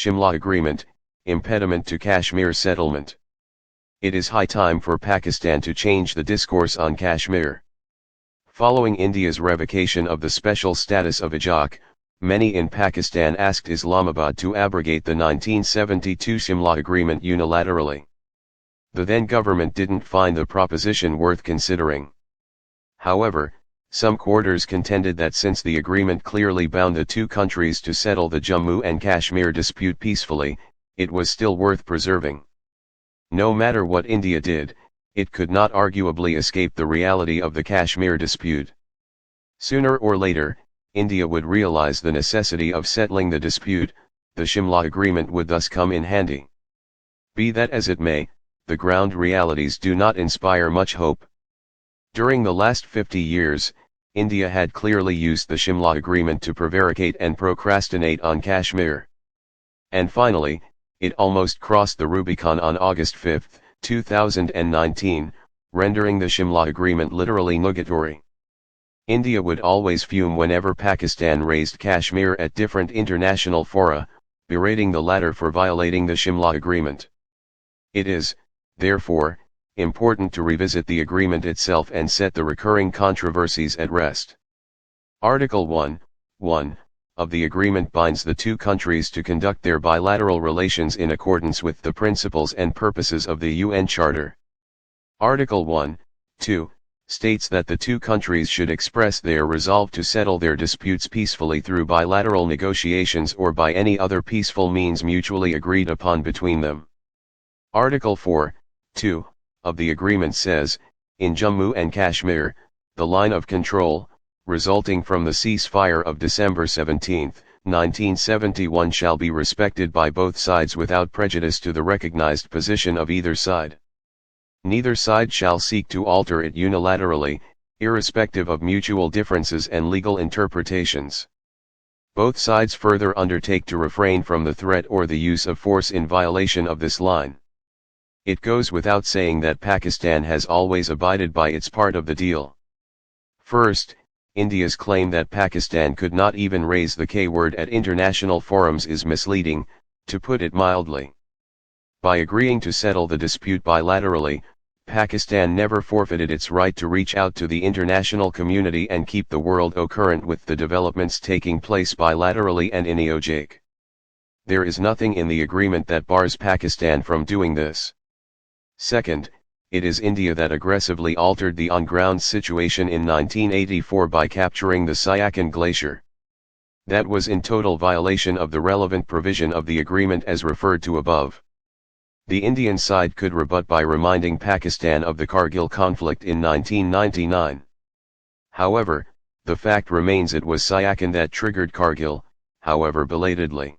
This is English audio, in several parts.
Shimla Agreement, impediment to Kashmir settlement. It is high time for Pakistan to change the discourse on Kashmir. Following India's revocation of the special status of Ajak, many in Pakistan asked Islamabad to abrogate the 1972 Shimla Agreement unilaterally. The then government didn't find the proposition worth considering. However, some quarters contended that since the agreement clearly bound the two countries to settle the Jammu and Kashmir dispute peacefully, it was still worth preserving. No matter what India did, it could not arguably escape the reality of the Kashmir dispute. Sooner or later, India would realize the necessity of settling the dispute. The Shimla Agreement would thus come in handy. Be that as it may, the ground realities do not inspire much hope. During the last 50 years, India had clearly used the Shimla Agreement to prevaricate and procrastinate on Kashmir. And finally, it almost crossed the Rubicon on August 5, 2019, rendering the Shimla Agreement literally nugatory. India would always fume whenever Pakistan raised Kashmir at different international fora, berating the latter for violating the Shimla Agreement. It is, therefore, important to revisit the agreement itself and set the recurring controversies at rest. Article 1 of the agreement binds the two countries to conduct their bilateral relations in accordance with the principles and purposes of the UN Charter. Article 1.2 states that the two countries should express their resolve to settle their disputes peacefully through bilateral negotiations or by any other peaceful means mutually agreed upon between them. Article 4.2 of the agreement says, in Jammu and Kashmir, the line of control, resulting from the ceasefire of December 17, 1971 shall be respected by both sides without prejudice to the recognized position of either side. Neither side shall seek to alter it unilaterally, irrespective of mutual differences and legal interpretations. Both sides further undertake to refrain from the threat or the use of force in violation of this line. It goes without saying that Pakistan has always abided by its part of the deal. First, India's claim that Pakistan could not even raise the K-word at international forums is misleading, to put it mildly. By agreeing to settle the dispute bilaterally, Pakistan never forfeited its right to reach out to the international community and keep the world au current with the developments taking place bilaterally and in EOJK. There is nothing in the agreement that bars Pakistan from doing this. Second, it is India that aggressively altered the on-ground situation in 1984 by capturing the Siachen Glacier. That was in total violation of the relevant provision of the agreement as referred to above. The Indian side could rebut by reminding Pakistan of the Kargil conflict in 1999. However, the fact remains it was Siachen that triggered Kargil, however belatedly.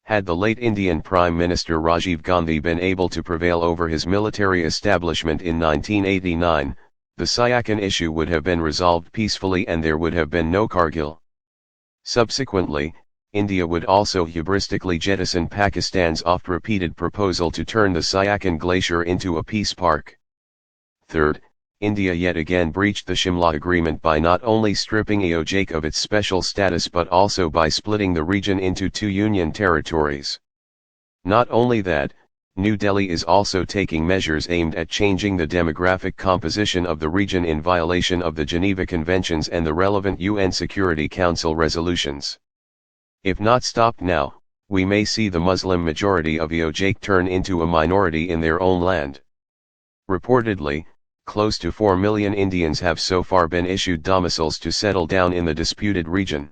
Had the late Indian Prime Minister Rajiv Gandhi been able to prevail over his military establishment in 1989, the Siachen issue would have been resolved peacefully and there would have been no Kargil. Subsequently, India would also hubristically jettison Pakistan's oft-repeated proposal to turn the Siachen Glacier into a peace park. Third, India yet again breached the Shimla Agreement by not only stripping EOJK of its special status but also by splitting the region into two union territories. Not only that, New Delhi is also taking measures aimed at changing the demographic composition of the region in violation of the Geneva Conventions and the relevant UN Security Council resolutions. If not stopped now, we may see the Muslim majority of EOJK turn into a minority in their own land. Reportedly, close to 4 million Indians have so far been issued domiciles to settle down in the disputed region.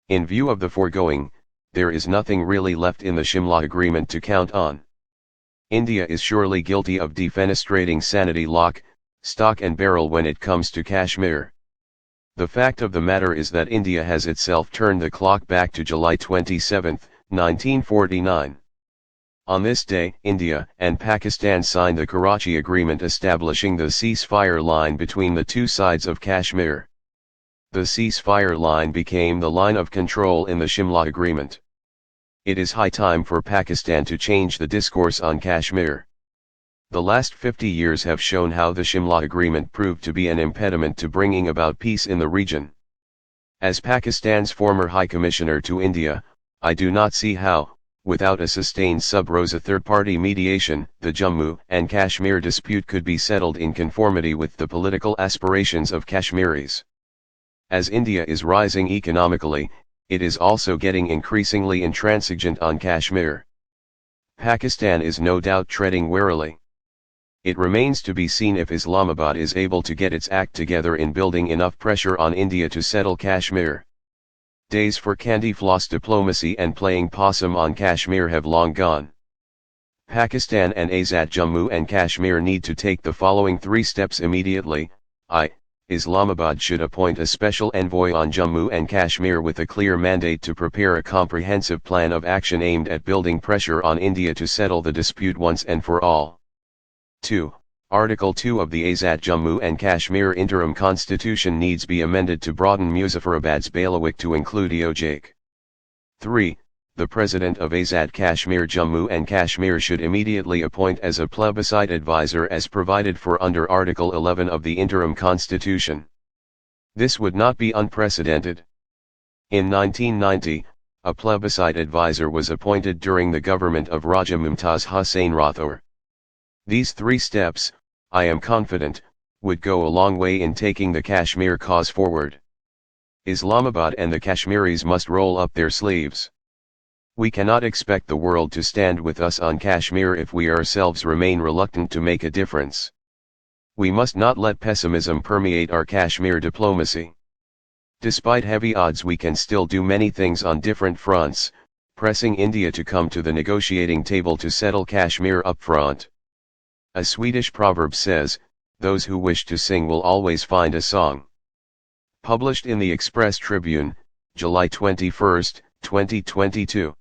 In view of the foregoing, there is nothing really left in the Shimla Agreement to count on. India is surely guilty of defenestrating sanity lock, stock and barrel when it comes to Kashmir. The fact of the matter is that India has itself turned the clock back to July 27, 1949. On this day, India and Pakistan signed the Karachi Agreement establishing the ceasefire line between the two sides of Kashmir. The ceasefire line became the line of control in the Shimla Agreement. It is high time for Pakistan to change the discourse on Kashmir. The last 50 years have shown how the Shimla Agreement proved to be an impediment to bringing about peace in the region. As Pakistan's former High Commissioner to India, I do not see how, Without a sustained sub-rosa third-party mediation, the Jammu and Kashmir dispute could be settled in conformity with the political aspirations of Kashmiris. As India is rising economically, it is also getting increasingly intransigent on Kashmir. Pakistan is no doubt treading warily. It remains to be seen if Islamabad is able to get its act together in building enough pressure on India to settle Kashmir. Days for candy floss diplomacy and playing possum on Kashmir have long gone. Pakistan and Azad Jammu and Kashmir need to take the following 3 steps immediately. Islamabad should appoint a special envoy on Jammu and Kashmir with a clear mandate to prepare a comprehensive plan of action aimed at building pressure on India to settle the dispute once and for all. 2. Article 2 of the Azad Jammu and Kashmir interim constitution needs be amended to broaden Muzaffarabad's bailiwick to include EOJK. 3. The President of Azad Kashmir Jammu and Kashmir should immediately appoint as a plebiscite advisor as provided for under Article 11 of the interim constitution. This would not be unprecedented. In 1990, a plebiscite advisor was appointed during the government of Raja Mumtaz Hussain Rathore. These 3 steps, I am confident, would go a long way in taking the Kashmir cause forward. Islamabad and the Kashmiris must roll up their sleeves. We cannot expect the world to stand with us on Kashmir if we ourselves remain reluctant to make a difference. We must not let pessimism permeate our Kashmir diplomacy. Despite heavy odds, we can still do many things on different fronts, pressing India to come to the negotiating table to settle Kashmir up front. A Swedish proverb says, "Those who wish to sing will always find a song." Published in the Express Tribune, July 21, 2022.